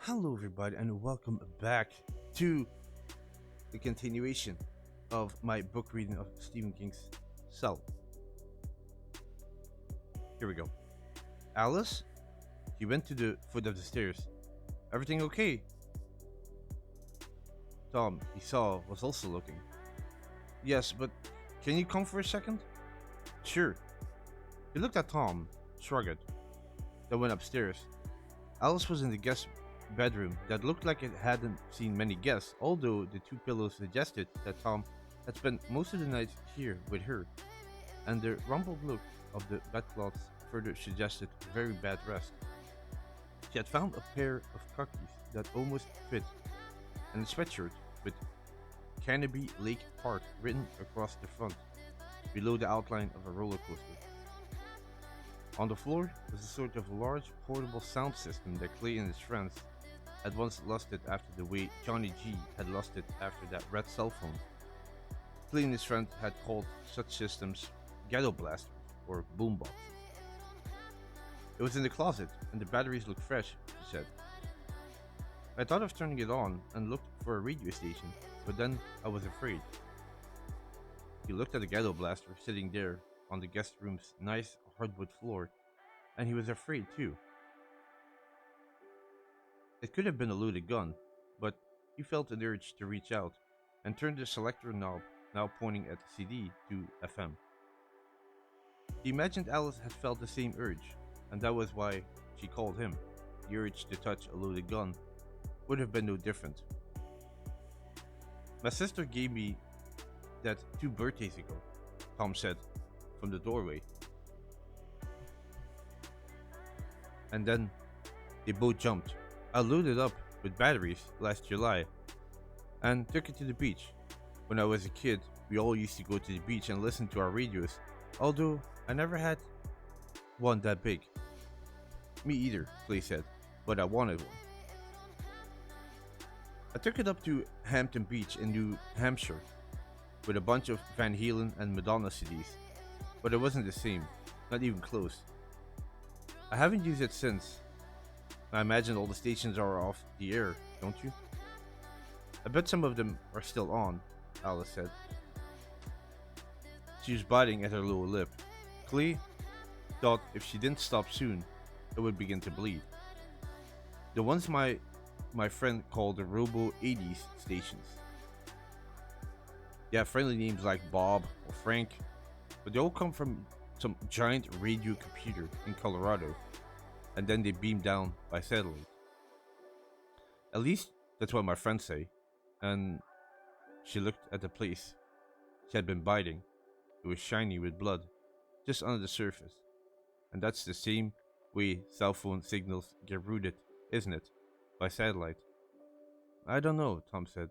Hello, everybody, and welcome back to the continuation of my book reading of Stephen King's Cell. Here we go. Alice? He went to the foot of the stairs. Everything okay? Tom, he saw, was also looking. Yes, but can you come for a second? Sure. He looked at Tom, shrugged, then went upstairs. Alice was in the guest bedroom that looked like it hadn't seen many guests, although the two pillows suggested that Tom had spent most of the night here with her, and the rumpled look of the bedclothes further suggested very bad rest. She had found a pair of khakis that almost fit, and a sweatshirt with Canopy Lake Park written across the front, below the outline of a roller coaster. On the floor was a sort of large portable sound system that Clay and his friends had once lusted after the way Johnny G had lusted after that red cell phone. Clay and his friend had called such systems ghetto blasters or boomboxes. It was in the closet and the batteries looked fresh, she said. I thought of turning it on and looked for a radio station, but then I was afraid. He looked at the ghetto blaster sitting there on the guest room's nice hardwood floor, and he was afraid too. It could have been a loaded gun, but he felt an urge to reach out and turn the selector knob, now pointing at the CD, to FM. He imagined Alice had felt the same urge, and that was why she called him. The urge to touch a loaded gun would have been no different. My sister gave me that 2 birthdays ago, Tom said from the doorway. And then they both jumped. I loaded up with batteries last July and took it to the beach. When I was a kid, we all used to go to the beach and listen to our radios, although I never had one that big. Me either, Clay said, but I wanted one. I took it up to Hampton Beach in New Hampshire with a bunch of Van Halen and Madonna CDs, but it wasn't the same, not even close. I haven't used it since. I imagine all the stations are off the air, don't you? I bet some of them are still on, Alice said. She was biting at her lower lip. Clay thought if she didn't stop soon, it would begin to bleed. The ones my friend called the Robo 80s stations. They have friendly names like Bob or Frank, but they all come from some giant radio computer in Colorado, and then they beam down by satellite. At least that's what my friends say. And she looked at the place she had been biting. It was shiny with blood, just under the surface. And that's the same way cell phone signals get routed, isn't it? By satellite. I don't know, Tom said.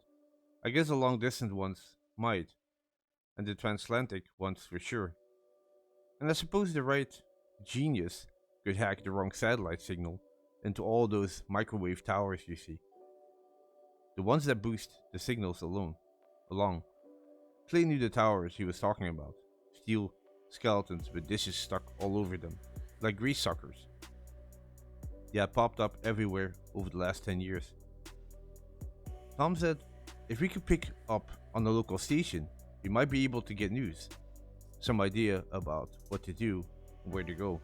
I guess the long distance ones might, and the transatlantic ones for sure. And I suppose the right genius could hack the wrong satellite signal into all those microwave towers you see. The ones that boost the signals along. Clay knew the towers he was talking about. Steel skeletons with dishes stuck all over them, like grease suckers. They had popped up everywhere over the last 10 years. Tom said, if we could pick up on the local station, we might be able to get news. Some idea about what to do and where to go.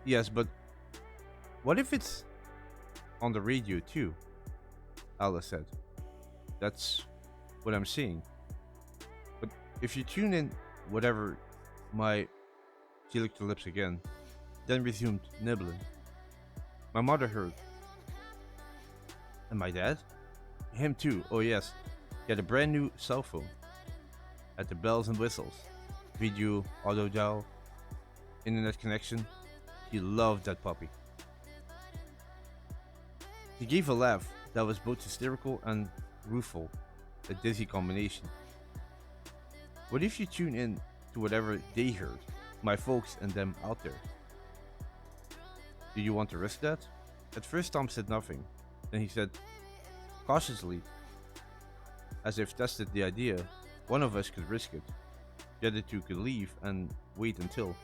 Yes, but what if it's on the radio too? Alice said. That's what I'm saying. But if you tune in whatever she licked her lips again, then resumed nibbling. My mother heard. And my dad? Him too, oh yes. He had a brand new cell phone. Had the bells and whistles. Video, auto dial, internet connection. He loved that puppy. He gave a laugh that was both hysterical and rueful, a dizzy combination. What if you tune in to whatever they heard, my folks and them out there? Do you want to risk that? At first Tom said nothing, then he said, cautiously, as if tested the idea, one of us could risk it. The other two could leave and wait until.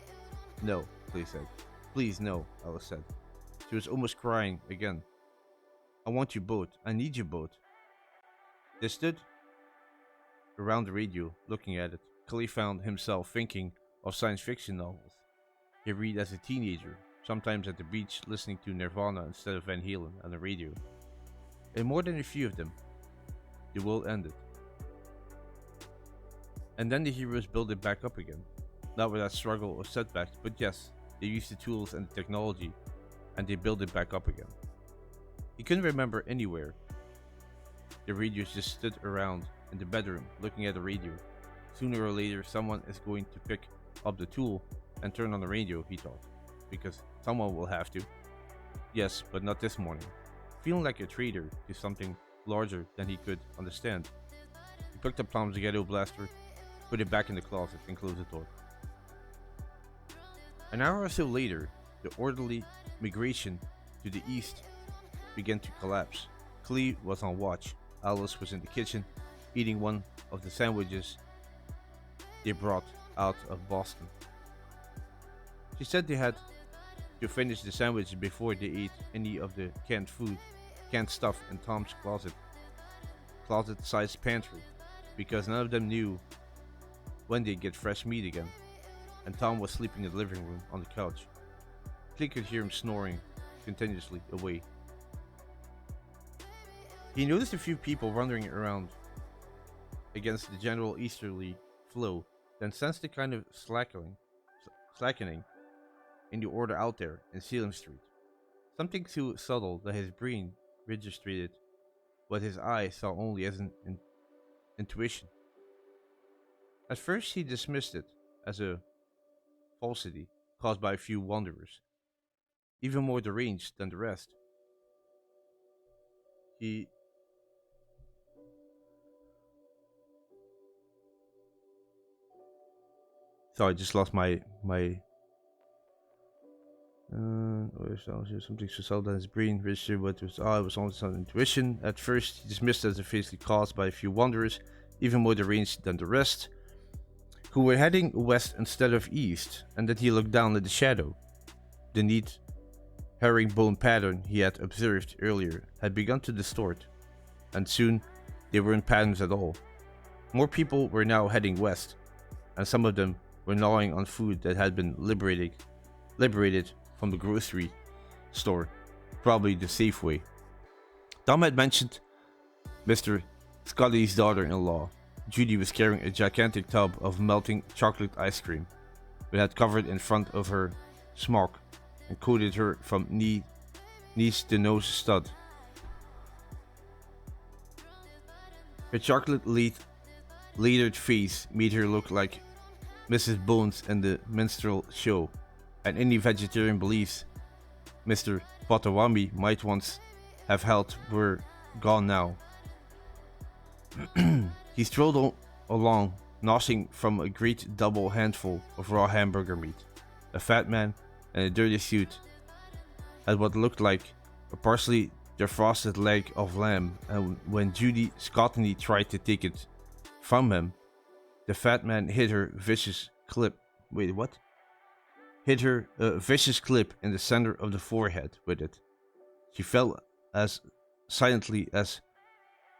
No, Clay said. Please, no, Alice said. She was almost crying again. I want you both. I need you both. They stood around the radio, looking at it. Clay found himself thinking of science fiction novels he read as a teenager, sometimes at the beach listening to Nirvana instead of Van Halen on the radio. In more than a few of them, the world ended. And then the heroes built it back up again. Not without struggle or setbacks, but yes, they used the tools and the technology, and they built it back up again. He couldn't remember anywhere. The radios just stood around in the bedroom looking at the radio. Sooner or later, someone is going to pick up the tool and turn on the radio, he thought, because someone will have to. Yes, but not this morning. Feeling like a traitor to something larger than he could understand, he picked up Tom's ghetto blaster, put it back in the closet, and closed the door. An hour or so later, the orderly migration to the east began to collapse. Clee was on watch. Alice was in the kitchen, eating one of the sandwiches they brought out of Boston. She said they had to finish the sandwiches before they ate any of the canned stuff in Tom's closet-sized pantry, because none of them knew when they'd get fresh meat again, and Tom was sleeping in the living room on the couch. Clee could hear him snoring continuously away. He noticed a few people wandering around against the general easterly flow, then sensed a kind of slackening in the order out there in Salem Street. Something so subtle that his brain registered what his eye saw only as an intuition. At first, he dismissed it as a falsity caused by a few wanderers, even more deranged than the rest. Sorry, I just lost my something so subtle that his brain registered what was it was only some intuition. At first, he dismissed it as a falsity caused by a few wanderers, even more deranged than the rest, who were heading west instead of east, and that he looked down at the shadow. The neat herringbone pattern he had observed earlier had begun to distort, and soon they weren't patterns at all. More people were now heading west, and some of them were gnawing on food that had been liberated from the grocery store, probably the Safeway. Tom had mentioned Mr. Scotty's daughter-in-law. Judy was carrying a gigantic tub of melting chocolate ice cream, but had covered in front of her smock and coated her from knees to nose stud. Her chocolate-lathered face made her look like Mrs. Bones in the minstrel show, and any vegetarian beliefs Mr. Potawatomi might once have held were gone now. He strolled along, gnashing from a great double handful of raw hamburger meat. A fat man in a dirty suit had what looked like a partially defrosted leg of lamb, and when Judy scottily tried to take it from him, the fat man hit her vicious clip. Wait, what? Hit her a vicious clip in the center of the forehead with it. She fell as silently as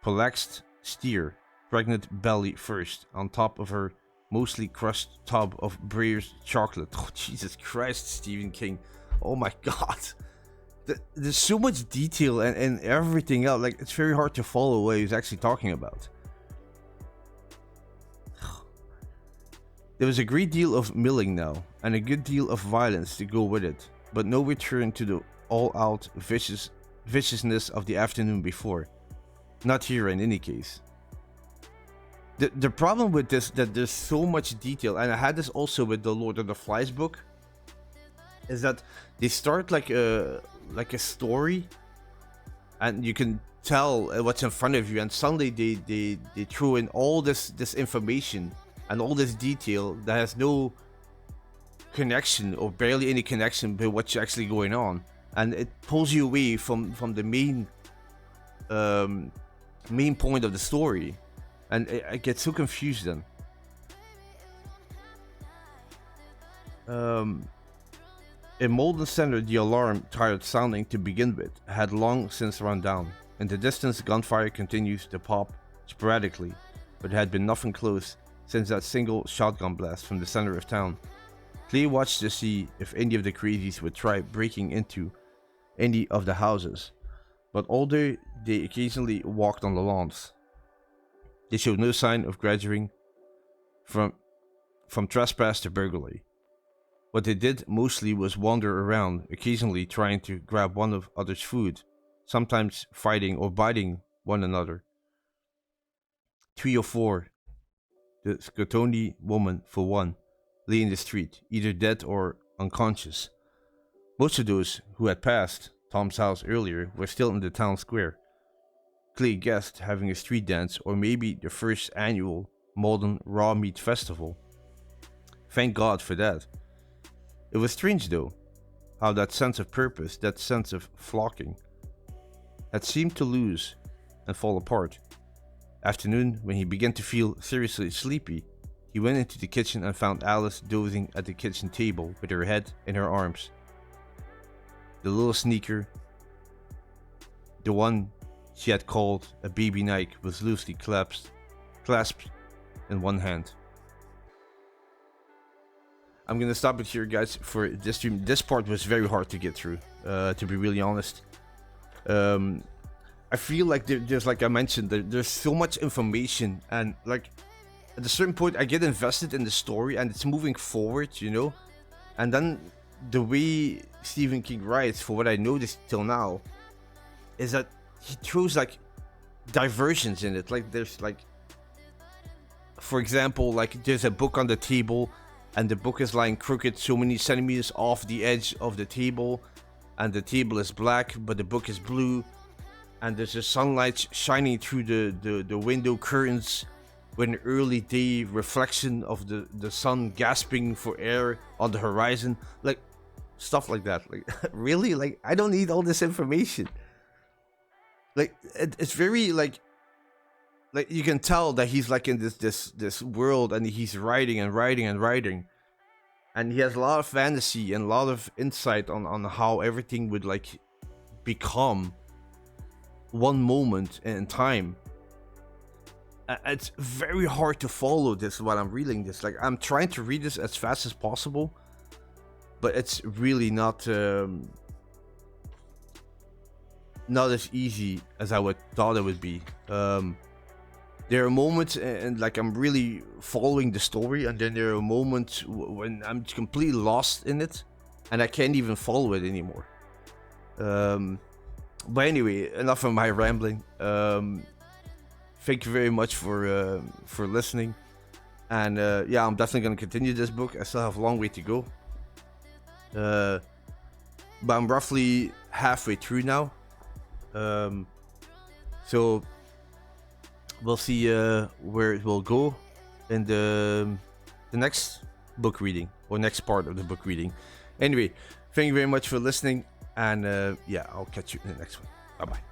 Polaxed steer, pregnant belly first, on top of her mostly crushed tub of Breyer's chocolate. Oh, Jesus Christ, Stephen King. Oh my god. There's so much detail and everything else. Like, it's very hard to follow what he's actually talking about. There was a great deal of milling now, and a good deal of violence to go with it, but no return to the all-out viciousness of the afternoon before. Not here in any case. The problem with this, that there's so much detail, and I had this also with the Lord of the Flies book, is that they start like a story, and you can tell what's in front of you, and suddenly they throw in all this information and all this detail that has no connection or barely any connection with what's actually going on, and it pulls you away from the main point of the story, and I get so confused then. In Malden Center, the alarm, tired sounding to begin with, had long since run down. In the distance, gunfire continues to pop sporadically, but there had been nothing close since that single shotgun blast from the center of town. Clay watched to see if any of the crazies would try breaking into any of the houses, but although they occasionally walked on the lawns, they showed no sign of graduating from trespass to burglary. What they did mostly was wander around, occasionally trying to grab one of others' food, sometimes fighting or biting one another. 3 or 4, the Scotoni woman for one, lay in the street, either dead or unconscious. Most of those who had passed Tom's house earlier were still in the town square. Clay guessed having a street dance or maybe the first annual Malden Raw Meat Festival. Thank God for that. It was strange though, how that sense of purpose, that sense of flocking, had seemed to lose and fall apart. Afternoon, when he began to feel seriously sleepy, he went into the kitchen and found Alice dozing at the kitchen table with her head in her arms. The little sneaker, the one she had called a baby Nike, was loosely clasped in one hand. I'm gonna stop it here, guys, for this stream. This part was very hard to get through, to be really honest. I feel like there's, like I mentioned, there's so much information, and like at a certain point I get invested in the story and it's moving forward, you know. And then the way Stephen King writes, for what I noticed till now, is that he throws like diversions in it. Like there's like, for example, like there's a book on the table and the book is lying crooked so many centimeters off the edge of the table, and the table is black but the book is blue, and there's a sunlight shining through the window curtains with an early day reflection of the sun gasping for air on the horizon. Like stuff like that. Like really, like I don't need all this information. Like it's very like you can tell that he's like in this world, and he's writing and writing and writing, and he has a lot of fantasy and a lot of insight on how everything would like become one moment in time. It's very hard to follow this while I'm reading this. Like I'm trying to read this as fast as possible, but it's really not as easy as I thought it would be. There are moments and like I'm really following the story, and then there are moments when I'm completely lost in it and I can't even follow it anymore. But anyway, enough of my rambling. Thank you very much for listening, and yeah, I'm definitely gonna continue this book. I still have a long way to go, but I'm roughly halfway through now. So we'll see where it will go in the next book reading, or next part of the book reading. Anyway, thank you very much for listening, and yeah, I'll catch you in the next one. Bye bye.